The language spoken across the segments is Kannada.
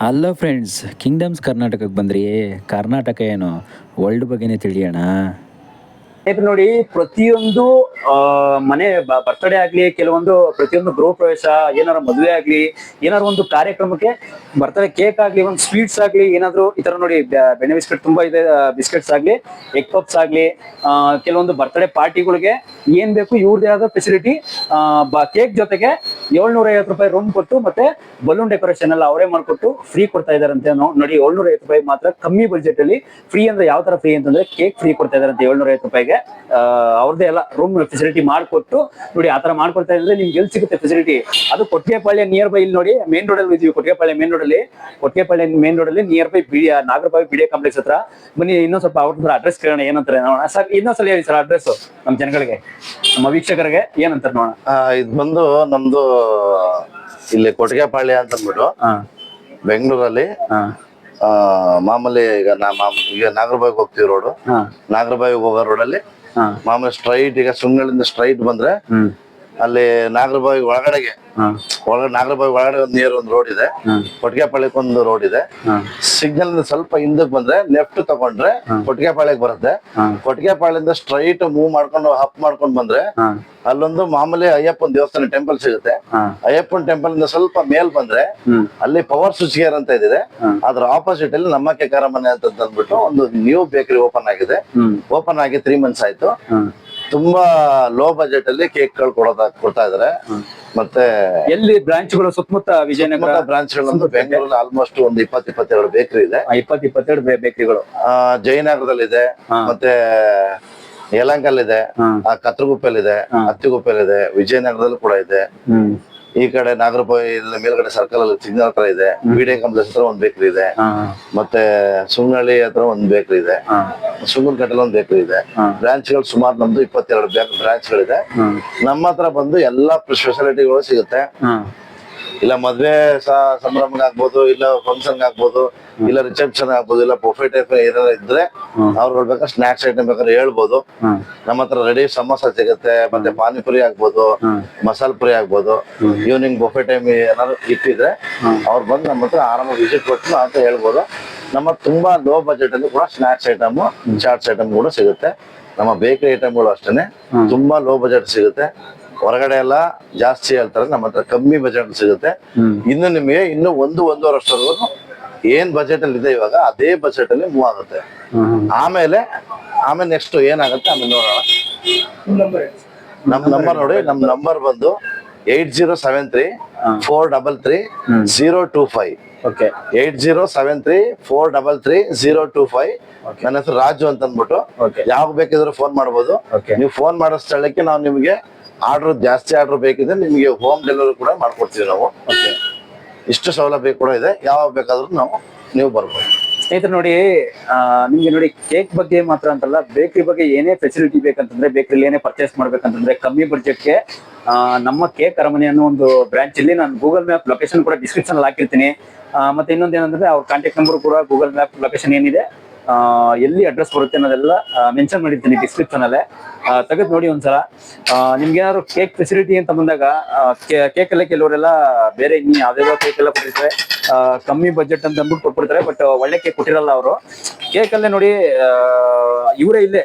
ಹಲೋ ಫ್ರೆಂಡ್ಸ್, ಕಿಂಗ್ಡಮ್ಸ್ ಕರ್ನಾಟಕಕ್ಕೆ ಬಂದ್ರಿ. ಕರ್ನಾಟಕ ಏನು ವರ್ಲ್ಡ್ ಬಗ್ಗೆನೇ ತಿಳಿಯೋಣ. ಸ್ನೇಹಿತರೆ ನೋಡಿ, ಪ್ರತಿಯೊಂದು ಆ ಮನೆ ಬರ್ತಡೇ ಆಗ್ಲಿ, ಕೆಲವೊಂದು ಪ್ರತಿಯೊಂದು ಗೃಹ ಪ್ರವೇಶ, ಏನಾರ ಮದುವೆ ಆಗ್ಲಿ, ಏನಾದ್ರು ಒಂದು ಕಾರ್ಯಕ್ರಮಕ್ಕೆ ಬರ್ತಡೇ ಕೇಕ್ ಆಗ್ಲಿ, ಒಂದು ಸ್ವೀಟ್ಸ್ ಆಗ್ಲಿ, ಏನಾದ್ರು ಈ ತರ ನೋಡಿ ಬೆಣ್ಣೆ ಬಿಸ್ಕೆಟ್ ತುಂಬಾ ಇದೆ. ಬಿಸ್ಕೆಟ್ಸ್ ಆಗ್ಲಿ, ಎಗ್ ಪಪ್ಸ್ ಆಗ್ಲಿ, ಕೆಲವೊಂದು ಬರ್ತಡೇ ಪಾರ್ಟಿಗಳಿಗೆ ಏನ್ ಬೇಕು ಇವ್ರದೇ ಆದ ಫೆಸಿಲಿಟಿ. ಕೇಕ್ ಜೊತೆಗೆ 750 ರೂಪಾಯಿ ರೂಮ್ ಕೊಟ್ಟು ಮತ್ತೆ ಬಲೂನ್ ಡೆಕೋರೇಷನ್ ಎಲ್ಲ ಅವರೇ ಮಾಡ್ಕೊಟ್ಟು ಫ್ರೀ ಕೊಡ್ತಾ ಇದಾರಂತೆ. ನೋಡಿ, 750 ರೂಪಾಯಿ ಮಾತ್ರ, ಕಮ್ಮಿ ಬಜೆಟ್ ಅಲ್ಲಿ ಫ್ರೀ. ಅಂದ್ರೆ ಯಾವ ತರ ಫ್ರೀ ಅಂತಂದ್ರೆ ಕೇಕ್ ಫ್ರೀ ಕೊಡ್ತಾ ಇದಾರಂತೆ 750 ರೂಪಾಯಿಗೆ. ಅವ್ರದೇ ಎಲ್ಲ ರೂಮ್ ಫೆಸಿಲಿಟಿ ಮಾಡ್ಕೊಟ್ಟು ನೋಡಿ, ಆತರ ಮಾಡ್ಕೊಡ್ತಾ ಇದ್ರೆ ನಿಮ್ಗೆ ಎಲ್ಲಿ ಸಿಗುತ್ತೆ ಫೆಸಿಲಿಟಿ. ಅದು ಕೊಟ್ಟಿಗೆಪಾಳ್ಯ ನಿಯರ್ ಬೈ. ಇಲ್ಲಿ ನೋಡಿ, ಮೇನ್ ರೋಡ್ ಅಲ್ಲಿ ಇದೀವಿ. ಕೊಟ್ಟಿಗೆಪಾಳ್ಯ ಮೇನ್ ರೋಡ್ ಅಲ್ಲಿ near by Nagarbhavi BDA complex ಹತ್ರ ಬನ್ನಿ. ಇನ್ನೊಂದ್ ಸ್ವಲ್ಪ ಅವ್ರ ಅಡ್ರೆಸ್ ಕೇಳೋಣ ಏನಂತಾರೆ ನೋಡೋಣ. ಸರ್, ಇನ್ನೊಂದ್ಸಲ ಹೇಳಿ ಸರ್ ಅಡ್ರೆಸ್ ನಮ್ಮ ಜನಗಳಿಗೆ, ನಮ್ಮ ವೀಕ್ಷಕರಿಗೆ ಏನಂತಾರೆ ನೋಡೋಣ. ಇದು ಬಂದು ನಮ್ದು ಇಲ್ಲಿ ಕೊಟ್ಟಿಗೆಪಾಳ್ಯ ಅಂತ ಅಂದ್ಬಿಟ್ಟು ಬೆಂಗಳೂರಲ್ಲಿ. ಮಾಮೂಲಿ ಈಗ ನಾಗರಬಾವಿಗೆ ಹೋಗ್ತೀವಿ ರೋಡ್, ನಾಗರಬಾವಿಗೆ ಹೋಗೋ ರೋಡಲ್ಲಿ ಮಾಮೂಲಿ ಸ್ಟ್ರೈಟ್, ಈಗ ಸುಂಗಳಿಂದ ಸ್ಟ್ರೈಟ್ ಬಂದ್ರೆ ಅಲ್ಲಿ ನಾಗರಬಾವಿ ಒಳಗಡೆಗೆ ನಾಗರಬಾವಿ ಒಳಗಡೆ ಒಂದು ನಿಯರ್ ಒಂದು ರೋಡ್ ಇದೆ. ಕೊಟ್ಟಿಗೆಪಾಳ್ಯಕ್ಕೆ ಒಂದು ರೋಡ್ ಇದೆ. ಸಿಗ್ನಲ್ ಸ್ವಲ್ಪ ಹಿಂದಕ್ಕೆ ಬಂದ್ರೆ ಲೆಫ್ಟ್ ತಗೊಂಡ್ರೆ ಕೊಟ್ಟಿಗೆಪಾಳ್ಯಕ್ಕೆ ಬರುತ್ತೆ. ಕೊಟ್ಟಿಗೆಪಾಳ್ಯದಿಂದ ಸ್ಟ್ರೈಟ್ ಮೂವ್ ಮಾಡ್ಕೊಂಡು ಅಪ್ ಮಾಡ್ಕೊಂಡು ಬಂದ್ರೆ ಅಲ್ಲೊಂದು ಮಾಮೂಲಿ ಅಯ್ಯಪ್ಪನ ದೇವಸ್ಥಾನ ಟೆಂಪಲ್ ಸಿಗುತ್ತೆ. ಅಯ್ಯಪ್ಪನ ಟೆಂಪಲ್ ಇಂದ ಸ್ವಲ್ಪ ಮೇಲ್ ಬಂದ್ರೆ ಅಲ್ಲಿ ಪವರ್ ಸ್ವಿಚ್ ಗೇರ್ ಅಂತ ಇದೆ. ಅದ್ರ ಆಪೋಸಿಟ್ ಅಲ್ಲಿ ನಮ್ಮ ಕೇಕಾರ ಮನೆ ಅಂತ ಅಂದ್ಬಿಟ್ಟು ಒಂದು ನ್ಯೂ ಬೇಕರಿ ಓಪನ್ ಆಗಿದೆ. ಓಪನ್ ಆಗಿ 3 months ಆಯ್ತು. ತುಂಬಾ ಲೋ ಬಜೆಟ್ ಅಲ್ಲಿ ಕೇಕ್ ಗಳು ಕೊಡ್ತಾ ಇದಾರೆ. ಮತ್ತೆ ಎಲ್ಲಿ ಬ್ರಾಂಚ್ಗಳು ಸುತ್ತಮುತ್ತ ವಿಜಯನಗರ ಬ್ರಾಂಚ್ ಗಳು ಬೆಂಗಳೂರಲ್ಲಿ ಆಲ್ಮೋಸ್ಟ್ ಒಂದು 22 ಬೇಕರಿ ಇದೆ. 22 ಬೇಕರಿಗಳು ಜಯನಗರದಲ್ಲಿ ಇದೆ, ಮತ್ತೆ ಯಲಹಂಕಲ್ ಇದೆ, ಕತ್ರಗುಪ್ಪೆಲ್ ಇದೆ, ಹತ್ತಿಗುಪ್ಪೆಲ್ ಇದೆ, ವಿಜಯನಗರದಲ್ಲಿ ಕೂಡ ಇದೆ. ಈ ಕಡೆ ನಾಗರಬಾವಿ ಮೇಲ್ಗಡೆ ಸರ್ಕಲ್ ಅಲ್ಲಿ ಸಿಗ್ನಲ್ ಹತ್ರ ಇದೆ. ಬಿಡಿಎ ಕಾಂಪ್ಲೆಕ್ಸ್ ಹತ್ರ ಒಂದ್ ಬೇಕರಿ ಇದೆ. ಮತ್ತೆ ಸುಂಗಳ್ಳಿ ಹತ್ರ ಒಂದ್ ಬೇಕರಿ ಇದೆ. ಸುಂಗನಕಟ್ಟೆಲ್ ಒಂದ್ ಬೇಕರಿ ಇದೆ. ಬ್ರಾಂಚ್ ಗಳು ಸುಮಾರು ನಮ್ದು 22 ಬ್ರಾಂಚ್ ಗಳಿದೆ. ನಮ್ಮ ಹತ್ರ ಬಂದು ಎಲ್ಲಾ ಫೆಸಿಲಿಟಿಗಳು ಸಿಗುತ್ತೆ. ಇಲ್ಲ ಮದ್ವೆ ಸಂಭ್ರಮ ಆಗ್ಬೋದು, ಇಲ್ಲ ಫಂಕ್ಷನ್ ಆಗ್ಬೋದು, ಇಲ್ಲ ರಿಸೆಪ್ಷನ್ ಆಗ್ಬೋದು, ಇಲ್ಲ ಬೊಫೆ ಟೈಪ್ ಏನಾದ್ರು ಇದ್ರೆ ಅವ್ರು ಬೇಕಾದ್ರೆ ಸ್ನಾಕ್ಸ್ ಐಟಮ್ ಬೇಕಾದ್ರೆ ಹೇಳ್ಬೋದು. ನಮ್ಮ ಹತ್ರ ರೆಡಿ ಸಮೋಸ ಸಿಗುತ್ತೆ, ಮತ್ತೆ ಪಾನಿಪುರಿ ಆಗ್ಬೋದು, ಮಸಾಲ ಪುರಿ ಆಗ್ಬೋದು. ಈವ್ನಿಂಗ್ ಬೊಫೆ ಟೈಮ್ ಏನಾದ್ರು ಇಟ್ಟಿದ್ರೆ ಅವ್ರು ಬಂದು ನಮ್ಮ ಹತ್ರ ಆರಾಮ ವಿಸಿಟ್ ಕೊಟ್ಟು ಅಂತ ಹೇಳ್ಬೋದು. ನಮ್ಮ ತುಂಬಾ ಲೋ ಬಜೆಟ್ ಅಲ್ಲಿ ಕೂಡ ಸ್ನಾಕ್ಸ್ ಐಟಮ್, ಚಾಟ್ಸ್ ಐಟಮ್ ಕೂಡ ಸಿಗುತ್ತೆ. ನಮ್ಮ ಬೇಕರಿ ಐಟಮ್ಗಳು ಅಷ್ಟೇನೆ ತುಂಬಾ ಲೋ ಬಜೆಟ್ ಸಿಗುತ್ತೆ. ಹೊರಗಡೆ ಎಲ್ಲ ಜಾಸ್ತಿ ಹೇಳ್ತಾರೆ, ನಮ್ಮ ಹತ್ರ ಕಮ್ಮಿ ಬಜೆಟ್ ಸಿಗುತ್ತೆ. ಇನ್ನು ನಿಮಗೆ ಇನ್ನು 1-1.5 ವರ್ಷದವರೆಗೂ ಏನ್ ಬಜೆಟ್ ಅಲ್ಲಿ ಇದೆ ಇವಾಗ ಅದೇ ಬಜೆಟ್ ಅಲ್ಲಿ ಮೂವ್ ಆಗುತ್ತೆ. ಆಮೇಲೆ ನೆಕ್ಸ್ಟ್ ಏನಾಗುತ್ತೆ ಆಮೇಲೆ ನೋಡೋಣ. ನಮ್ ನಂಬರ್ ನೋಡಿ, ನಮ್ ನಂಬರ್ ಬಂದು 8073-433-025. 8073-433-025. ನನ್ನ ಹೆಸರು ರಾಜು ಅಂತ ಅಂದ್ಬಿಟ್ಟು ಯಾವಾಗ ಬೇಕಿದ್ರು ಫೋನ್ ಮಾಡ್ಬೋದು. ನೀವು ಫೋನ್ ಮಾಡೋ ಸ್ಥಳಕ್ಕೆ ನಾವು ನಿಮ್ಗೆ ಜಾಸ್ತಿ ಆರ್ಡರ್ ಬೇಕಿದ್ರೆ ನಿಮ್ಗೆ ಹೋಮ್ ಡೆಲಿವರಿ ಕೂಡ ಮಾಡ್ಕೊಡ್ತೀವಿ ನಾವು. ಇಷ್ಟು ಸೌಲಭ್ಯ ಕೂಡ ಇದೆ. ಯಾವಾಗ ಬೇಕಾದ್ರೂ ನೀವು ಬರ್ಬೋದು. ಸ್ನೇಹಿತರೆ ನೋಡಿ, ನಿಮ್ಗೆ ನೋಡಿ, ಕೇಕ್ ಬಗ್ಗೆ ಮಾತ್ರ ಅಂತಲ್ಲ, ಬೇಕರಿ ಬಗ್ಗೆ ಏನೇ ಫೆಸಿಲಿಟಿ ಬೇಕಂತಂದ್ರೆ, ಬೇಕರಿಲಿ ಏನೇ ಪರ್ಚೇಸ್ ಮಾಡ್ಬೇಕಂತಂದ್ರೆ ಕಮ್ಮಿ ಬಡ್ಜೆಟ್ಗೆ ನಮ್ಮ ಕೇಕ್ ಅರಮನೆ ಅನ್ನೋ ಒಂದು ಬ್ರಾಂಚ್ ಇಲ್ಲಿ ನಾನು ಗೂಗಲ್ ಮ್ಯಾಪ್ ಲೊಕೇಶನ್ ಕೂಡ ಡಿಸ್ಕ್ರಿಪ್ಷನ್ ಅಲ್ಲಿ ಹಾಕಿರ್ತೀನಿ. ಮತ್ತೆ ಇನ್ನೊಂದು ಏನಂದ್ರೆ ಅವ್ರ ಕಾಂಟ್ಯಾಕ್ಟ್ ನಂಬರ್ ಕೂಡ ಗೂಗಲ್ ಮ್ಯಾಪ್ ಲೊಕೇಶನ್ ಏನಿದೆ, ಎಲ್ಲಿ ಅಡ್ರೆಸ್ ಬರುತ್ತೆ ಅನ್ನೋದೆಲ್ಲ ಮೆನ್ಷನ್ ಮಾಡಿರ್ತೀನಿ ಡಿಸ್ಕ್ರಿಪ್ಷನ್ ಅಲ್ಲೇ. ತೆಗೆದು ನೋಡಿ ಒಂದ್ಸಲ. ನಿಮ್ಗೆ ಏನಾದ್ರು ಕೇಕ್ ಫೆಸಿಲಿಟಿ ಅಂತ ಬಂದಾಗ ಕೇಕ್ ಎಲ್ಲ ಕೆಲವರೆಲ್ಲ ಬೇರೆ ಇನ್ನು ಯಾವ್ದಾವ ಕೇಕ್ ಎಲ್ಲ ಕೊಟ್ಟಿರ್ತಾರೆ, ಕಮ್ಮಿ ಬಜೆಟ್ ಅಂತ ಅಂದ್ಬಿಟ್ಟು ಕೊಟ್ಬಿಡ್ತಾರೆ. ಬಟ್ ಒಳ್ಳೆ ಕೇಕ್ ಕೊಟ್ಟಿರಲ್ಲ ಅವರು. ಕೇಕ್ ಅಲ್ಲೇ ನೋಡಿ, ಇವರೇ ಇಲ್ಲೇ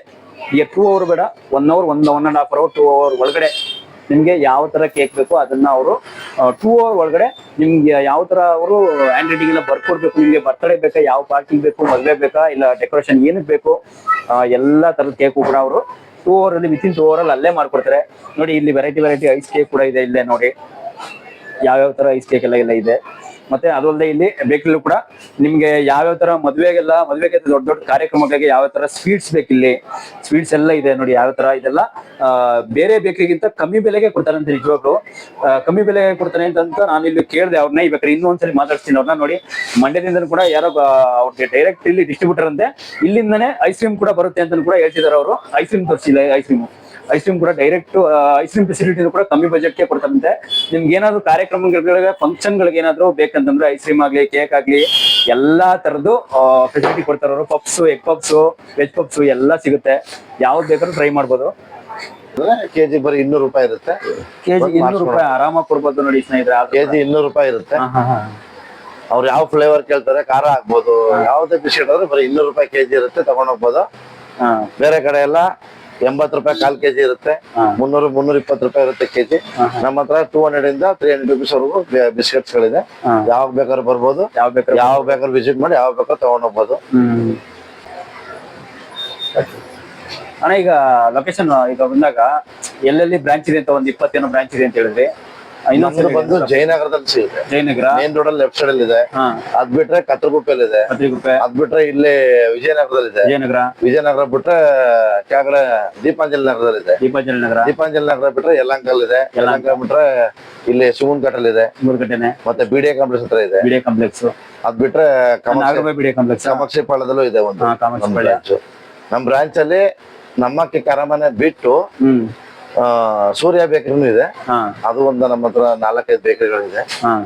ಈಗ 2 hour ಬೇಡ, 1 hour, 1.5 hour, 2 hour ಒಳಗಡೆ ನಿಮ್ಗೆ ಯಾವ ತರ ಕೇಕ್ ಬೇಕು ಅದನ್ನ ಅವರು 2 hour ಒಳಗಡೆ ನಿಮ್ಗೆ ಯಾವ ತರ ಅವರು ಹ್ಯಾಂಡ್ ರೈಟಿಂಗ್ ಎಲ್ಲ ಬರ್ಕೊಡ್ಬೇಕು. ನಿಮ್ಗೆ ಬರ್ತಡೇ ಬೇಕಾ, ಯಾವ ಪಾರ್ಟಿ ಬೇಕು, ಮದುವೆ ಬೇಕಾ, ಇಲ್ಲ ಡೆಕೋರೇಷನ್ ಏನಕ್ಕೆ ಬೇಕು, ಎಲ್ಲಾ ತರದ ಕೇಕ್ ಕೂಡ ಅವರು 2 hour ಅಲ್ಲಿ, ವಿತಿನ್ 2 hour ಅಲ್ಲಿ ಅಲ್ಲೇ ಮಾಡ್ಕೊಡ್ತಾರೆ. ನೋಡಿ, ಇಲ್ಲಿ ವೆರೈಟಿ ಐಸ್ ಕೇಕ್ ಕೂಡ ಇದೆ. ಇಲ್ಲೇ ನೋಡಿ ಯಾವ್ಯಾವ ತರ ಐಸ್ ಕೇಕ್ ಎಲ್ಲ ಇದೆ. ಮತ್ತೆ ಅದಲ್ಲದೆ ಇಲ್ಲಿ ಬೇಕರಿಲೂ ಕೂಡ ನಿಮ್ಗೆ ಯಾವ್ಯಾವ ತರ ಮದ್ವೆಗೆ ದೊಡ್ಡ ದೊಡ್ಡ ಕಾರ್ಯಕ್ರಮಗಳಿಗೆ ಯಾವ ತರ ಸ್ವೀಟ್ಸ್ ಬೇಕಿಲ್ಲಿ, ಸ್ವೀಟ್ಸ್ ಎಲ್ಲ ಇದೆ ನೋಡಿ. ಯಾವ ತರ ಇದೆಲ್ಲ ಬೇರೆ ಬೇಕರಿಗಿಂತ ಕಮ್ಮಿ ಬೆಲೆಗೆ ಕೊಡ್ತಾರೆ ಅಂತ. ನಿಜವಾಗ್ಲು ಕಮ್ಮಿ ಬೆಲೆಗೆ ಕೊಡ್ತಾನೆ ಅಂತ ನಾನು ಇಲ್ಲಿ ಕೇಳಿದೆ ಅವ್ರನ್ನ. ಬೇಕಾದ್ರೆ ಇನ್ನೊಂದ್ಸಲಿ ಮಾತಾಡ್ತೀನಿ ಅವ್ರನ್ನ. ನೋಡಿ, ಮಂಡ್ಯದಿಂದ ಕೂಡ ಯಾರೋ ಅವ್ರಿಗೆ ಡೈರೆಕ್ಟ್ ಇಲ್ಲಿ ಡಿಸ್ಟ್ರಿಬ್ಯೂಟರ್ ಅಂತೆ, ಇಲ್ಲಿಂದಾನೆ ಐಸ್ ಕ್ರೀಮ್ ಕೂಡ ಬರುತ್ತೆ ಅಂತ ಕೂಡ ಹೇಳ್ತಿದಾರೆ ಅವರು. ಐಸ್ ಕ್ರೀಮ್ ತೋರಿಸಿಲ್ಲ, ಐಸ್ ಕ್ರೀಮ್ ಕೂಡ ಡೈರೆಕ್ಟ್ ಐಸ್ ಕ್ರೀಮ್ ಫೆಸಿಲಿಟಿ ಕೂಡ ಕಮ್ಮಿ ಬಜೆಟ್ಗೆ ಕೊಡ್ತಾರಂತೆ. ನಿಮ್ಗೆ ಏನಾದ್ರು ಕಾರ್ಯಕ್ರಮಗಳಿಗೆ, ಫಂಕ್ಷನ್ ಗಳಿಗೆ ಏನಾದ್ರು ಬೇಕಂತಂದ್ರೆ ಐಸ್ ಕ್ರೀಮ್ ಆಗ್ಲಿ, ಕೇಕ್ ಆಗ್ಲಿ, ಎಲ್ಲಾ ತರದ್ದು ಫೆಸಿಲಿಟಿ ಕೊಡ್ತಾರ ಅವರು. Puffs, egg puffs, veg puffs ಎಲ್ಲ ಸಿಗುತ್ತೆ. ಯಾವ್ದು ಬೇಕಾದ್ರೂ ಟ್ರೈ ಮಾಡ್ಬೋದು. ಕೆಜಿ ಬರೀ 200 ರೂಪಾಯಿ ಇರುತ್ತೆ. ಕೆಜಿ 200 ರೂಪಾಯಿ ಆರಾಮಾಗಿ ಕೊಡ್ಬೋದು ನೋಡಿ ಸ್ನೇಹಿತರೆ. ಕೆಜಿ 200 ರೂಪಾಯಿ ಇರುತ್ತೆ. ಅವ್ರು ಯಾವ ಫ್ಲೇವರ್ ಕೇಳ್ತಾರೆ, ಖಾರ ಆಗ್ಬೋದು, ಯಾವ್ದೇ ಬಿಸ್ಕೆಟ್ ಆದ್ರೆ ಬರೀ 200 ರೂಪಾಯಿ ಕೆಜಿ ಇರುತ್ತೆ, ತಗೊಂಡ್ ಹೋಗ್ಬೋದು. ಬೇರೆ ಕಡೆ ಎಲ್ಲ 80 ರೂಪಾಯಿ 1/4 ಕೆಜಿ ಇರುತ್ತೆ, 300-320 ರೂಪಾಯಿ ಇರುತ್ತೆ ಕೆಜಿ. ನಮ್ಮ ಹತ್ರ 200 ಇಂದ 300 ರುಪೀಸ್ ವರೆಗೂ ಬಿಸ್ಕೆಟ್ಸ್ ಗಳಿದೆ. ಯಾವಾಗ ಬೇಕಾದ್ರೂ ಬರ್ಬೋದು, ಯಾವ ಬೇಕಾದ್ರೂ ವಿಸಿಟ್ ಮಾಡಿ ಯಾವ ಬೇಕಾದ್ರೂ ತಗೊಂಡ್ ಹೋಗ್ಬೋದು. ಅಣ್ಣ ಈಗ ಲೊಕೇಶನ್ ಈಗ ಬಂದಾಗ ಎಲ್ಲೆಲ್ಲಿ ಬ್ರಾಂಚ್ ಇದೆ ಅಂತ ಒಂದು 20 ಬ್ರಾಂಚ್ ಇದೆ ಅಂತ ಹೇಳಿದ್ರಿ. ಇನ್ನೊಂದು ಬಂದು ಜಯನಗರದಲ್ಲಿ ಸಿಗುತ್ತೆ, ಜಯನಗರ ಮೇನ್ ರೋಡ್ ಅಲ್ಲಿ ಲೆಫ್ಟ್ ಸೈಡ್ ಅಲ್ಲಿ ಇದೆ. ಅದ್ ಬಿಟ್ರೆ ಕತ್ರಗುಪ್ಪೆಲ್ ಇದೆ, ಅದ್ ಬಿಟ್ರೆ ಇಲ್ಲಿ ವಿಜಯನಗರದಲ್ಲಿ ಇದೆ. ವಿಜಯನಗರ ಬಿಟ್ರೆ ಕೆಳಗಡೆ ದೀಪಾಂಜಲಿ ನಗರದಲ್ಲಿ ಇದೆ. ದೀಪಾಂಜಲಿ ನಗರ ಬಿಟ್ರೆ ಯಲಹಂಕಲ್ ಇದೆ. ಯಲಹಂಕ ಬಿಟ್ರೆ ಇಲ್ಲಿ ಸುಮನ್ಘಟ್ಟಲ್ಲಿ ಇದೆ, ಮತ್ತೆ ಬಿಡಿಎ ಕಾಂಪ್ಲೆಕ್ಸ್ ಹತ್ರ ಇದೆ. ಅದ್ ಬಿಟ್ರೆ ಕಾಮಾಕ್ಷಿ ಪಾಳ್ಯದಲ್ಲೂ ಇದೆ ಒಂದು ಬ್ರಾಂಚ್. ನಮ್ ಬ್ರಾಂಚ್ ಅಲ್ಲಿ ನಮ್ಮ ಅರಮನೆ ಬಿಟ್ಟು ಸೂರ್ಯ ಬೇಕರಿನೂ ಇದೆ. ಅದು ಒಂದು ನಮ್ಮ ಹತ್ರ 4-5 ಬೇಕರಿಗಳಿದೆ.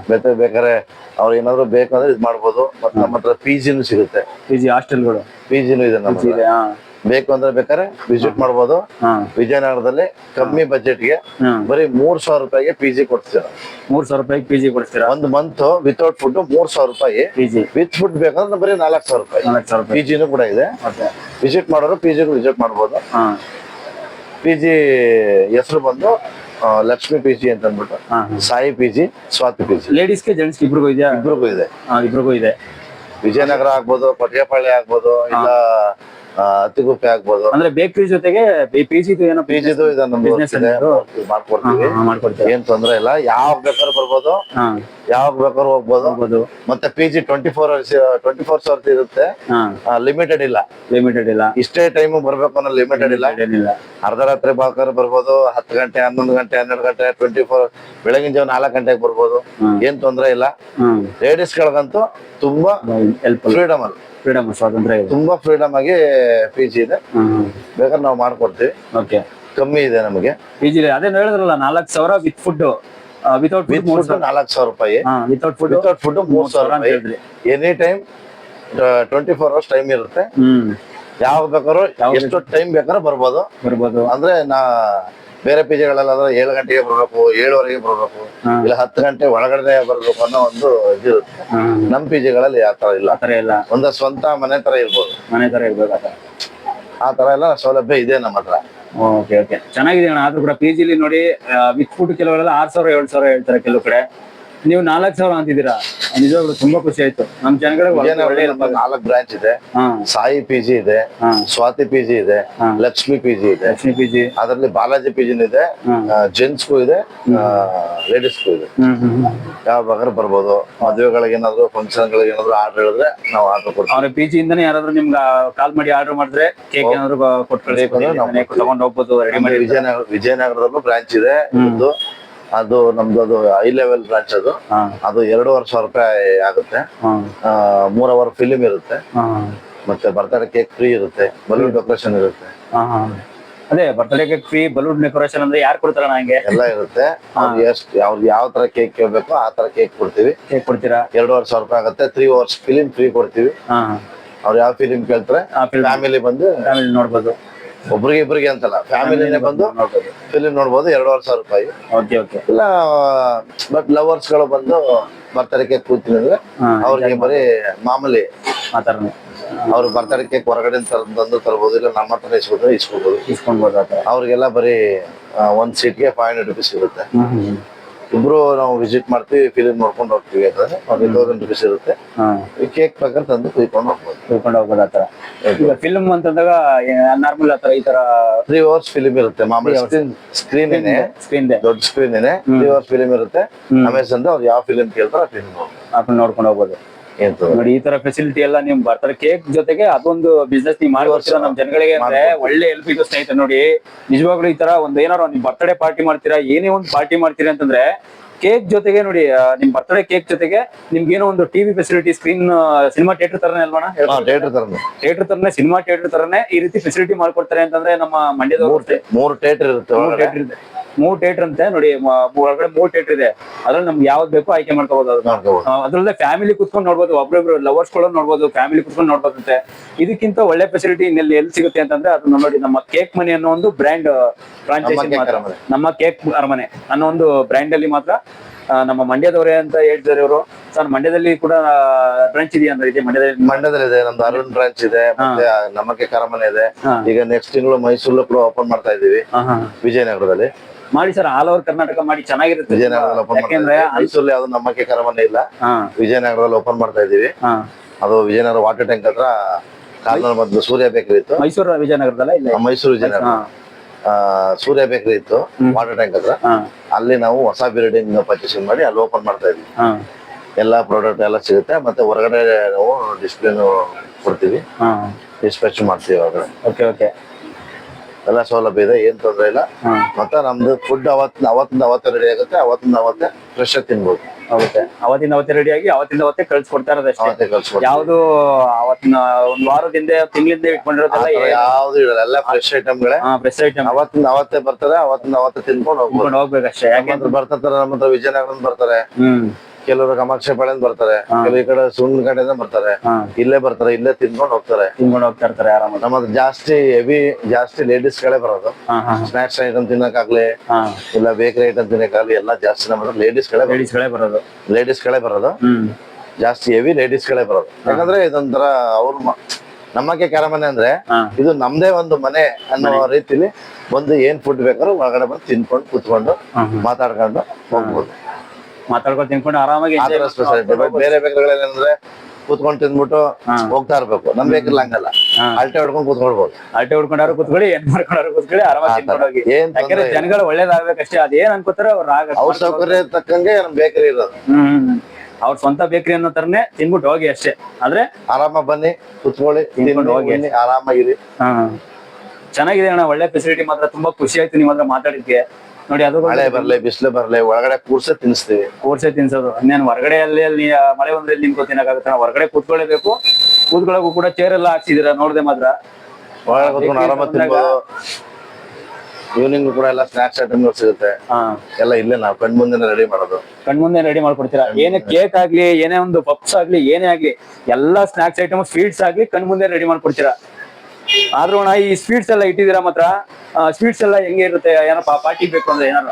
ಬೇಕಾದ್ರೆ ಅವ್ರು ಏನಾದ್ರು ಬೇಕಂದ್ರೆ ಇದ್ ಮಾಡ್ಬೋದು. ಮತ್ತೆ ನಮ್ಮ ಹತ್ರ ಪಿಜಿನೂ ಸಿಗುತ್ತೆ, ಹಾಸ್ಟೆಲ್ಗಳು ಪಿಜಿನೂ ಇದೆ ನಮ್ಮ ಹತ್ರ. ಬೇಕು ಅಂದ್ರೆ ಬೇಕಾದ್ರೆ ವಿಸಿಟ್ ಮಾಡ್ಬೋದು. ವಿಜಯನಗರದಲ್ಲಿ ಕಮ್ಮಿ ಬಜೆಟ್ ಗೆ ಬರೀ 3000 ರೂಪಾಯಿಗೆ ಪಿಜಿ ಕೊಡ್ತೀರಾ. 3000 ರೂಪಾಯಿ ಪಿಜಿ ಕೊಡ್ತೀರಾ. ಒಂದು ಮಂತ್ ವಿತೌಟ್ ಫುಡ್ 3000 ರೂಪಾಯಿ, ವಿತ್ ಫುಡ್ ಬೇಕಂದ್ರೆ ಬರೀ 4000 ರೂಪಾಯಿ. ಪಿಜಿನೂ ಕೂಡ ಇದೆ. ವಿಸಿಟ್ ಮಾಡೋರು ಪಿಜಿಗೂ ವಿಸಿಟ್ ಮಾಡ್ಬೋದು. ಪಿಜಿ ಹೆಸರು ಬಂದು ಲಕ್ಷ್ಮಿ ಪಿಜಿ ಅಂತ ಅಂದ್ಬಿಟ್ಟು, ಸಾಯಿ ಪಿಜಿ, ಸ್ವಾತಿ ಪಿಜಿ. ಲೇಡೀಸ್ಗೆ ಜೆಂಟ್ಸ್ ಇಬ್ರಿಗೂ ಇದೆಯಾ? ಇಬ್ರಿಗೂ ಇದೆ. ವಿಜಯನಗರ ಆಗ್ಬೋದು, ಪಟ್ಯಪಾಳ್ಯ ಆಗ್ಬೋದು, ಇಲ್ಲ ಅತ್ತಿಗುಪ್ಪೆ ಆಗ್ಬೋದು. ಅಂದ್ರೆ ಬೇಕರಿ ಜೊತೆಗೆ ಪಿಜಿದು ಇದೆ, ಮಾಡ್ಕೊಡ್ತೀವಿ. ಏನ್ ತೊಂದ್ರೆ ಇಲ್ಲ. ಯಾವಾಗ ಬೇಕಾದ್ರೂ ಬರ್ಬೋದು, ಯಾವಾಗ ಬೇಕಾದ್ರೂ ಹೋಗ್ಬೋದು. ಮತ್ತೆ ಪಿಜಿ 24 ಅವರ್ಸ್ ಇರುತ್ತೆ, ಲಿಮಿಟೆಡ್ ಇಲ್ಲ. ಇಷ್ಟೇ ಟೈಮ್ ಬರ್ಬೇಕು ಅನ್ನೋ ಲಿಮಿಟೆಡ್ ಇಲ್ಲ. ಅರ್ಧ ರಾತ್ರಿ ಬೇಕಾದ್ರೂ ಬರ್ಬೋದು, 10 ಗಂಟೆ, 11 ಗಂಟೆ, 12 ಗಂಟೆ, 24 ಬೆಳಗಿನ ಜಾವ 4 ಗಂಟೆಗೆ ಬರ್ಬೋದು. ಏನ್ ತೊಂದ್ರೆ ಇಲ್ಲ. ಲೇಡೀಸ್ ಗಳಿಗಂತೂ ತುಂಬಾ ಫ್ರೀಡಮ್ ಸ್ವಾತಂತ್ರ್ಯ ಇದೆ. ತುಂಬಾ ಫ್ರೀಡಮ್ ಆಗಿ ಪಿಜಿ ಇದೆ. ಬೇಕಾದ್ರೆ ನಾವು ಮಾಡ್ಕೊಡ್ತೀವಿ. ಕಮ್ಮಿ ಇದೆ ನಮಗೆ ಪಿಜಿ. ಅದೇ ಹೇಳಿದ್ರಲ್ಲ 4000 ವಿತ್ ಫುಡ್, ವಿತೌಟ್ ಫುಡ್ 4000 ರೂಪಾಯಿ, ವಿತೌಟ್ ಫುಡ್ 3000 ರೂಪಾಯಿ. ಎನಿ ಟೈಮ್ 24 ಅವರ್ಸ್ ಟೈಮ್ ಇರುತ್ತೆ. ಯಾವ ಬೇಕಾದ್ರೂ ಎಷ್ಟು ಟೈಮ್ ಬೇಕಾದ್ರೂ ಬರ್ಬೋದು. ಅಂದ್ರೆ ಬೇರೆ ಪಿಜಿಗಳೆಲ್ಲ 7 ಗಂಟೆಗೆ ಬರ್ಬೇಕು, 7:15 ಬರ್ಬೇಕು, ಇಲ್ಲ 10 ಗಂಟೆ ಒಳಗಡೆ ಬರ್ಬೇಕು ಅನ್ನೋ ಒಂದು ಇದಿರುತ್ತೆ. ನಮ್ ಪಿಜಿಗಳಲ್ಲಿ ಆತರ ಇಲ್ಲ. ಒಂದು ಸ್ವಂತ ಮನೆ ತರ ಇರ್ಬೋದು. ಆ ತರ ಎಲ್ಲ ಸೌಲಭ್ಯ ಇದೆ ನಮ್ಮ ಹತ್ರ. ಚೆನ್ನಾಗಿದೆ ಅಣ್ಣ. ಆದ್ರೂ ಕೂಡ ಪಿಜಿಲಿ ನೋಡಿ ವಿತ್ ಫುಡ್ ಕೆಲವರೆಲ್ಲ 6000-7000 ಹೇಳ್ತಾರೆ, ಕೆಲವು ಕಡೆ ನೀವು 4000 ಅಂತಿದ್ದೀರಾ. ನಿಜವಾಗ್ಲೂ ತುಂಬಾ ಖುಷಿ ಆಯ್ತು. ನಮ್ ಜನಗಳಿಗೆ 4 ಬ್ರಾಂಚ್ ಇದೆ. ಸಾಯಿ ಪಿಜಿ ಇದೆ, ಸ್ವಾತಿ ಪಿಜಿ ಇದೆ, ಲಕ್ಷ್ಮಿ ಪಿಜಿ ಇದೆ. ಅದರಲ್ಲಿ ಬಾಲಾಜಿ ಪಿಜಿನೂ ಇದೆ, ಜೆಂಟ್ಸ್ಗೂ ಇದೆ, ಲೇಡೀಸ್ಗೂ ಇದೆ. ಯಾವ ಬೇಕಾದ್ರೂ ಬರ್ಬೋದು. ಮದುವೆಗಳಿಗೆ ಏನಾದ್ರು ಫಂಕ್ಷನ್ ಗಳಿಗೆ ಏನಾದ್ರು ಆರ್ಡರ್ ಹೇಳಿದ್ರೆ ನಾವು ಆರ್ಡರ್ ಕೊಡ್ತೀವಿ. ಅವ್ರ ಪಿಜಿ ಇಂದಾನೆ ಯಾರಾದ್ರೂ ನಿಮ್ಗೆ ಕಾಲ್ ಮಾಡಿ ಆರ್ಡರ್ ಮಾಡಿದ್ರೆ ಕೇಕ್ ಏನಾದ್ರು ತಗೊಂಡ್ ಹೋಗ್ಬೋದು. ವಿಜಯನಗರದಲ್ಲೂ ಬ್ರಾಂಚ್ ಇದೆ. ಅದು ನಮ್ದು ಹೈ ಲೆವೆಲ್ ಬ್ರಾಂಚ್. ಅದು 2,500 ರೂಪಾಯಿ ಆಗುತ್ತೆ. 3 ಅವರ್ ಫಿಲಿಮ್ ಇರುತ್ತೆ, ಮತ್ತೆ ಬರ್ತಡೇ ಕೇಕ್ ಫ್ರೀ ಇರುತ್ತೆ, ಬಲೂನ್ ಡೆಕೋರೇಷನ್ ಇರುತ್ತೆ. ಅದೇ birthday cake free, balloon decoration ಅಂದ್ರೆ ಯಾರು ಕೊಡ್ತಾರ? ನಂಗೆ ಎಲ್ಲ ಇರುತ್ತೆ. ಅವ್ರಿಗೆ ಯಾವ ತರ ಕೇಕ್ ಕೇಳ್ಬೇಕು ಆ ತರ ಕೇಕ್ ಕೊಡ್ತೀವಿ. 2,500 ರೂಪಾಯಿ ಆಗುತ್ತೆ. 3 ಅವರ್ಸ್ ಫಿಲಿಮ್ ಫ್ರೀ ಕೊಡ್ತೀವಿ. ಅವ್ರು ಯಾವ ಫಿಲಿಮ್ ಕೇಳ್ತಾರೆ ಫ್ಯಾಮಿಲಿ ಬಂದು ನೋಡ್ಬೋದು. ಒಬ್ರಿಗೆ ಅಂತಲ್ಲ, ಫ್ಯಾಮಿಲಿನೇ ಬಂದು ಫಿಲಿಮ್ ನೋಡ್ಬೋದು. 2,500 ರೂಪಾಯಿ. ಇಲ್ಲ ಬಟ್ ಲವರ್ಸ್ ಗಳು ಬಂದು ಬರ್ತಡೇ ಕೇಕ್ ಕೂತೀನಿ ಅಂದ್ರೆ ಅವ್ರಿಗೆ ಬರೀ ಮಾಮೂಲಿ ಅವ್ರು ಬರ್ತಡೇ ಕೇಕ್ ಹೊರಗಡೆ ತಂದು ತರ್ಬೋದು, ಇಲ್ಲ ನಮ್ಮ ಹತ್ರ ಇಸ್ಕೊಬೋದು. ಅವ್ರಿಗೆಲ್ಲ ಬರೀ ಒಂದ್ ಸೀಟ್ಗೆ 500 ರೂಪೀಸ್ ಇರುತ್ತೆ. ಇಬ್ರು ನಾವು ವಿಸಿಟ್ ಮಾಡ್ತೀವಿ, ಫಿಲಿಮ್ ನೋಡ್ಕೊಂಡು ಹೋಗ್ತೀವಿ. ಯಾಕಂದ್ರೆ 1000 ರೂಪೀಸ್ ಇರುತ್ತೆ. ಕೇಕ್ ಬೇಕಾದ್ರೆ ತಂದು ಕುಯ್ಕೊಂಡು ಹೋಗ್ಬೋದು. ಆತರ ಈಗ ಫಿಲ್ಮ್ ಅಂತಂದಾಗ ನಾರ್ಮಲ್ ಆತರ ಈ ತರ 3 ಅವರ್ಸ್ ಫಿಲಿಮ್ ಇರುತ್ತೆ. ಮಾಮೂಲಿ ಸ್ಕ್ರೀನ್ ದೊಡ್ಡ ಸ್ಕ್ರೀನ್ 3 ಅವರ್ಸ್ ಫಿಲಿಮ್ ಇರುತ್ತೆ. ಅಮೆಝಾನ್ ಅವ್ರು ಯಾವ ಫಿಲಿಮ್ ಕೇಳ್ತಾರೋ ಆ ಫಿಲಿಮ್ ನೋಡ್ಕೊಂಡು ಹೋಗ್ಬೋದು. ನೋಡಿ ಈ ತರ ಫೆಸಿಲಿಟಿ ಎಲ್ಲ ನಿಮ್ ಬರ್ತಾರೆ. ಕೇಕ್ ಜೊತೆಗೆ ಅದೊಂದು ಬಿಸ್ನೆಸ್ ನೀವು ಮಾಡಿ ಬರ್ತೀರಾ ನಮ್ ಜನಗಳಿಗೆ ಅಂದ್ರೆ ಒಳ್ಳೆ ಹೆಲ್ಪ್ ಇದು ಸ್ನೇಹಿತರೆ. ನೋಡಿ ನಿಜವಾಗ್ಲೂ ಈ ತರ ಒಂದ್ ಏನಾರು ನಿಮ್ ಬರ್ತ್ಡೇ ಪಾರ್ಟಿ ಮಾಡ್ತೀರಾ, ಏನೇ ಒಂದು ಪಾರ್ಟಿ ಮಾಡ್ತೀರಾ ಅಂತಂದ್ರೆ ಕೇಕ್ ಜೊತೆಗೆ ನೋಡಿ ನಿಮ್ ಬರ್ತ್ಡೇ ಕೇಕ್ ಜೊತೆಗೆ ನಿಮ್ಗೆ ಏನೋ ಒಂದು TV facility, screen, cinema theatre ತರನೇ ಅಲ್ವಾ? ಥಿಯೇಟರ್ ತರನೇ, ಸಿನಿಮಾ ಥಿಯೇಟರ್ ತರನೇ ಈ ರೀತಿ ಫೆಸಿಲಿಟಿ ಮಾಡ್ಕೊಡ್ತಾರೆ ಅಂತಂದ್ರೆ ನಮ್ಮ ಮಂಡ್ಯದವ್ರು 3 ಥಿಯೇಟರ್ ಇರುತ್ತೆ. 3 ಥಿಯೇಟರ್ ಅಂತೆ ನೋಡಿ. ಒಳಗಡೆ 3 ಥಿಯೇಟರ್ ಇದೆ. ಅದ್ರಲ್ಲಿ ನಮ್ಗೆ ಯಾವ್ದು ಬೇಕೋ ಆಯ್ಕೆ ಮಾಡ್ಕೋಬಹುದು. ಅದ್ರಲ್ಲೇ ಫ್ಯಾಮಿಲಿ ಕುತ್ಕೊಂಡು ನೋಡ್ಬೋದು, ಒಬ್ರೊಬ್ರು ಲವರ್ಸ್ ಗಳು ನೋಡ್ಬೋದು, ಫ್ಯಾಮಿಲಿ ಕುತ್ಕೊಂಡು ನೋಡ್ಬೋದಂತೆ. ಇದಕ್ಕಿಂತ ಒಳ್ಳೆ ಫೆಸಿಲಿಟಿ ಇನ್ನೆಲ್ಲಿ ಎಲ್ಲಿ ಸಿಗುತ್ತೆ ಅಂತಂದ್ರೆ ಅದನ್ನ ನೋಡಿ ನಮ್ಮ ಕೇಕ್ ಮನಿ ಅನ್ನೋ ಒಂದು ಬ್ರ್ಯಾಂಡ್ ಫ್ರಾಂಚೈಸಿ, ನಮ್ಮ ಕೇಕ್ ಅರಮನೆ ಅನ್ನೋ ಒಂದು ಬ್ರ್ಯಾಂಡ್ ಅಲ್ಲಿ ಮಾತ್ರ ನಮ್ಮ ಮಂಡ್ಯದವರೇ ಅಂತ ಹೇಳ್ತಿದ್ದಾರೆ ಇವರು. ಸರ್ ಮಂಡ್ಯದಲ್ಲಿ ಕೂಡ ಬ್ರಾಂಚ್ ಇದೆಯಾ ಅಂದ್ರೆ ಇದೆ ಮಂಡ್ಯದಲ್ಲಿ? ಮಂಡ್ಯದಲ್ಲಿದೆ, ನಮ್ದು ಅರುಣ್ ಬ್ರಾಂಚ್ ಇದೆ, ಮತ್ತೆ ನಮ್ಮಕ್ಕೆ ಕರಮನೆ ಇದೆ. ಈಗ ನೆಕ್ಸ್ಟ್ ತಿಂಗಳು ಮೈಸೂರಲ್ಲೂ ಕೂಡ ಓಪನ್ ಮಾಡ್ತಾ ಇದೀವಿ, ವಿಜಯನಗರದಲ್ಲಿ. ಮಾಡಿ ಸರ್, ಆಲ್ ಓವರ್ ಕರ್ನಾಟಕ ಮಾಡಿ, ಚೆನ್ನಾಗಿರುತ್ತೆ. ವಿಜಯನಗರದಲ್ಲಿ ಓಪನ್ ಮಾಡ್ತಾ ಯಾಕೆಂದ್ರೆ ಇದೀವಿ. ಮೈಸೂರಲ್ಲಿ ಯಾವ್ದು ನಮ್ಮಕ್ಕೆ ಕರಮನೆ ಇಲ್ಲ, ವಿಜಯನಗರದಲ್ಲಿ ಓಪನ್ ಮಾಡ್ತಾ ಇದೀವಿ. ಅದು ವಿಜಯನಗರ ವಾಟರ್ ಟ್ಯಾಂಕ್ ಹತ್ರ ಕಾರ್ನರ್ ಮೊದಲು ಸೂರ್ಯ ಬೇಕರಿ ಇತ್ತು. ಮೈಸೂರು ವಿಜಯನಗರದಲ್ಲ? ಇಲ್ಲ, ಮೈಸೂರು ವಿಜಯನಗರ ಸೂರ್ಯ ಬೇಕರಿ ಇತ್ತು ವಾಟರ್ ಟ್ಯಾಂಕ್ ಹತ್ರ. ಅಲ್ಲಿ ನಾವು ಹೊಸ ಬಿಲ್ಡಿಂಗ್ ಪರ್ಚೇಸಿಂಗ್ ಮಾಡಿ ಅಲ್ಲಿ ಓಪನ್ ಮಾಡ್ತಾ ಇದ್ವಿ. ಎಲ್ಲಾ ಪ್ರಾಡಕ್ಟ್ ಎಲ್ಲ ಸಿಗುತ್ತೆ, ಮತ್ತೆ ಹೊರಗಡೆ ನಾವು ಡಿಸ್ಪ್ಲೇನು ಕೊಡ್ತೀವಿ, ಡಿಸ್ಪ್ಯಾಚ್ ಮಾಡ್ತೀವಿ ಹೊರಗಡೆ. ಓಕೆ ಓಕೆ, ಎಲ್ಲ ಸೌಲಭ್ಯ ಇದೆ, ಏನ್ ತೊಂದ್ರೆ ಇಲ್ಲ. ಮತ್ತೆ ನಮ್ದು ಫುಡ್ ಅವತ್ತೇ ರೆಡಿ ಆಗುತ್ತೆ, ಅವತ್ತೇ ಫ್ರೆಶ್ ಆಗಿ ತಿನ್ಬೋದು. ಓಕೆ, ಅವತ್ತಿಂದ ಅವತ್ತೇ ರೆಡಿ ಆಗಿ ಅವತ್ತಿಂದ ಅವತ್ತೇ ಕಳ್ಸಿಕೊಡ್ತಾ ಇರೋದಷ್ಟೇ. ಅವತ್ತೇ ಕಳ್ಸ್ಕೊಡ್ತೀವಿ. ಯಾವ್ದು ಅವತ್ತಿನ ಒಂದ್ ವಾರದಿಂದ ತಿಂಗಳಿಂದ ಇಟ್ಕೊಂಡಿರೋದಲ್ಲ, ಯಾವ್ದು ಇರಲ್ಲ, ಎಲ್ಲ ಫ್ರೆಶ್ ಐಟಮ್ಗಳೇ. ಫ್ರೆಶ್ ಐಟಮ್ ಅವತ್ತಿಂದ ಅವತ್ತೇ ಬರ್ತಾರೆ, ಅವತ್ತಿಂದ ಅವತ್ತೇ ತಿನ್ಕೊಂಡು ಹೋಗ್ಬೋದು. ಹೋಗ್ಬೇಕಷ್ಟೇ. ಯಾಕೆ ಬರ್ತಾರೆ ನಮ್ಮ ಹತ್ರ ವಿಜಯನಗರದಿಂದ ಬರ್ತಾರೆ, ಕೆಲವರು ಕಾಮಾಕ್ಷಿಪಾಳ್ಯದಿಂದ ಬರ್ತಾರೆ, ಕೆಲವು ಈ ಕಡೆ ಸುಂಗ್ ಕಡೆಯಿಂದ ಬರ್ತಾರೆ, ಇಲ್ಲೇ ಬರ್ತಾರೆ, ಇಲ್ಲೇ ತಿನ್ಕೊಂಡು ಹೋಗ್ತಾರೆ, ಹೋಗ್ತಾ ಇರ್ತಾರೆ ಆರಾಮಾಗಿ. ನಮ್ಮ ಹತ್ರ ಜಾಸ್ತಿ ಲೇಡೀಸ್ ಗಳೇ ಬರೋದು. ಸ್ನಾಕ್ಸ್ ಐಟಮ್ ತಿನ್ನಕ್ಕಾಗ್ಲಿ, ಇಲ್ಲ ಬೇಕರಿ ಐಟಮ್ ತಿನ್ನಕ್ಕಾಗ್ಲಿ, ಎಲ್ಲ ಜಾಸ್ತಿ ನಮ್ಮ ಹತ್ರ ಲೇಡೀಸ್ ಗಳೇ ಬರೋದು. ಜಾಸ್ತಿ ಹೆವಿ ಲೇಡೀಸ್ ಗಳೇ ಬರೋದು. ಯಾಕಂದ್ರೆ ಇದೊಂಥರ ಅವ್ರು ನಮ್ಮಕ್ಕೆ ಕ್ಯಾರಮನೆ ಅಂದ್ರೆ ಇದು ನಮ್ದೇ ಒಂದು ಮನೆ ಅನ್ನೋ ರೀತಿಲಿ ಬಂದು ಏನ್ ಫುಡ್ ಬೇಕಾದ್ರೂ ಒಳಗಡೆ ಬಂದು ತಿನ್ಕೊಂಡು ಕುತ್ಕೊಂಡು ಮಾತಾಡ್ಕೊಂಡು ಹೋಗ್ಬೋದು. ಮಾತಾಡ್ಕೊಂಡು ತಿನ್ಕೊಂಡು ಆರಾಮಾಗಿ ಸ್ಪೆಷಾಲಿಟಿ. ಬೇರೆ ಬೇಕರಿಗಳೇನಂದ್ರೆ ಕೂತ್ಕೊಂಡು ತಿಂದ್ಬಿಟ್ಟು ಹೋಗ್ತಾ ಇರ್ಬೇಕು, ನಮ್ ಬೇಕರಿ ಹಂಗಲ್ಲ, ಅಲ್ಟೆ ಹೊಡ್ಕೊಂಡು ಕೂತ್ಕೊಳ್ಬಹುದು. ಅಲ್ಟೆ ಹೊಡ್ಕೊಂಡಾರು ಕೂತ್ಕೊಳ್ಳಿ, ಏನ್ ಮಾಡ್ಕೊಂಡಾರು ಕೂತ್ಕೊಳ್ಳಿ, ಆರಾಮಾಗಿ ತಿನ್ಕೊಂಡು ಹೋಗಿ. ಏನ್ ಯಾಕಂದ್ರೆ ಜನಗಳು ಒಳ್ಳೇದಾಗ್ಬೇಕಷ್ಟೇ, ಅದೇನ್ ಅನ್ಕೋತಾರ ಅವ್ರ ಸೌಕರ್ಯ ತಕ್ಕಂಗೆ ನಮ್ ಬೇಕರಿ ಇರೋದು. ಅವ್ರ ಸ್ವಂತ ಬೇಕರಿ ಅನ್ನೋ ತರನೇ ತಿನ್ಬಿಟ್ಟು ಹೋಗಿ ಅಷ್ಟೇ. ಆದ್ರೆ ಆರಾಮಾಗಿ ಬನ್ನಿ, ಕುತ್ಕೊಳ್ಳಿ, ತಿನ್ಕೊಂಡು ಹೋಗಿ, ಆರಾಮಾಗಿರಿ. ಚೆನ್ನಾಗಿದೆ ಅಣ್ಣ, ಒಳ್ಳೆ ಫೆಸಿಲಿಟಿ. ಮಾತ್ರ ತುಂಬಾ ಖುಷಿ ಆಯ್ತು ನಿಮ್ಮ ಹತ್ರ ಮಾತಾಡಿದ್ಕೆ. ನೋಡಿ, ಅದು ಮಳೆ ಬರ್ಲಿ ಬಿಸಿಲು ಬರ್ಲಿ ಒಳಗಡೆ ಕೂರ್ಸೆ ತಿನ್ನಿಸ್ತೀವಿ. ಕೂರ್ಸೆ ತಿನ್ಸೋದು ಇನ್ನೇನು ಹೊರಗಡೆ ಅಲ್ಲಿ ಮಳೆ ಬಂದ್ರೆ ನಿಮ್ಗೆ ತಿನ್ನಕ್ಕಾಗತ್ತ? ಹೊರಗಡೆ ಕೂತ್ಕೊಳ್ಳೇಬೇಕು. ಕೂತ್ಕೊಳ್ಳೋಕು ಕೂಡ ಚೇರ್ ಎಲ್ಲ ಹಾಕ್ಸಿದೀರ, ನೋಡ್ದೆ ಮಾತ್ರ. ಒಳಗಡೆ ಕೂತ್ಕೊಂಡು ಆರಾಮಾಗಿ ತಿನ್ಬೋದು. ಈವ್ನಿಂಗ್ ಕೂಡ ಎಲ್ಲ ಸ್ನಾಕ್ಸ್ ಐಟಮ್ಗಳು ಸಿಗುತ್ತೆ, ಎಲ್ಲ ಇಲ್ಲೇ ನಾವು ಕಣ್ಮುಂದೆ ರೆಡಿ ಮಾಡೋದು. ಕಣ್ಮುಂದೆ ರೆಡಿ ಮಾಡ್ಕೊಡ್ತೀರಾ? ಏನೇ ಕೇಕ್ ಆಗ್ಲಿ, ಏನೇ ಒಂದು ಪಪ್ಸ್ ಆಗ್ಲಿ, ಏನೇ ಆಗ್ಲಿ, ಎಲ್ಲಾ ಸ್ನಾಕ್ಸ್ ಐಟಮ್, ಸ್ವೀಟ್ಸ್ ಆಗ್ಲಿ ಕಣ್ಮುಂದೆ ರೆಡಿ ಮಾಡ್ಕೊಡ್ತೀರಾ. ಆದ್ರೂ ಅಣ್ಣ, ಈ ಸ್ವೀಟ್ಸ್ ಎಲ್ಲ ಇಟ್ಟಿದ್ದೀರಾ ಮಾತ್ರ. ಸ್ವೀಟ್ಸ್ ಎಲ್ಲ ಹೆಂಗೆ ಇರುತ್ತೆ? ಏನಪ್ಪ ಪಾರ್ಟಿ ಬೇಕು ಅಂದ್ರೆ ಏನಾರ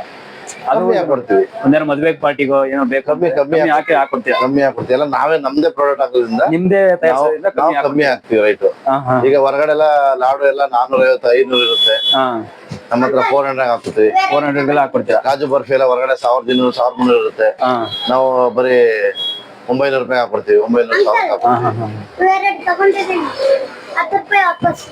ಅದು ಕೊಡ್ತೀವಿ. ಒಂದೇನೋ ಮದ್ವೆ ಪಾರ್ಟಿಗೋ ಏನೋ ಬೇಕು, ಕಮ್ಮಿ ಹಾಕೊಡ್ತೀರಾ? ಕಮ್ಮಿ ಹಾಕೊಡ್ತೀವಿ. ಎಲ್ಲ ನಾವೇ ನಮ್ದೇ ಪ್ರಾಡಕ್ಟ್ ಹಾಕೋದ್ರಿಂದ ನಿಮ್ದೇ ತಯಾರಿಸೋದ್ರಿಂದ ಕಮ್ಮಿ ಹಾಕ್ತಿವಿ ರೈಟ್. ಈಗ ಹೊರಗಡೆ ಎಲ್ಲ ಲಾಡು ಎಲ್ಲ 450, 500 ಇರುತ್ತೆ, ನಮ್ಮ ಹತ್ರ 400 ಹಾಕ್ತಿವಿ. 400 ಹಾಕೊಡ್ತೀರಾ? ಕಾಜು ಬರ್ಫಿ ಎಲ್ಲ ಹೊರಗಡೆ 1200, 1300 ಇರುತ್ತೆ. ನಾವು ಬರೀ 900 ರೂಪಾಯಿ ಹಾಕೊಡ್ತೀವಿ. 900 10 ರೂಪಾಯಿ ವಾಪಸ್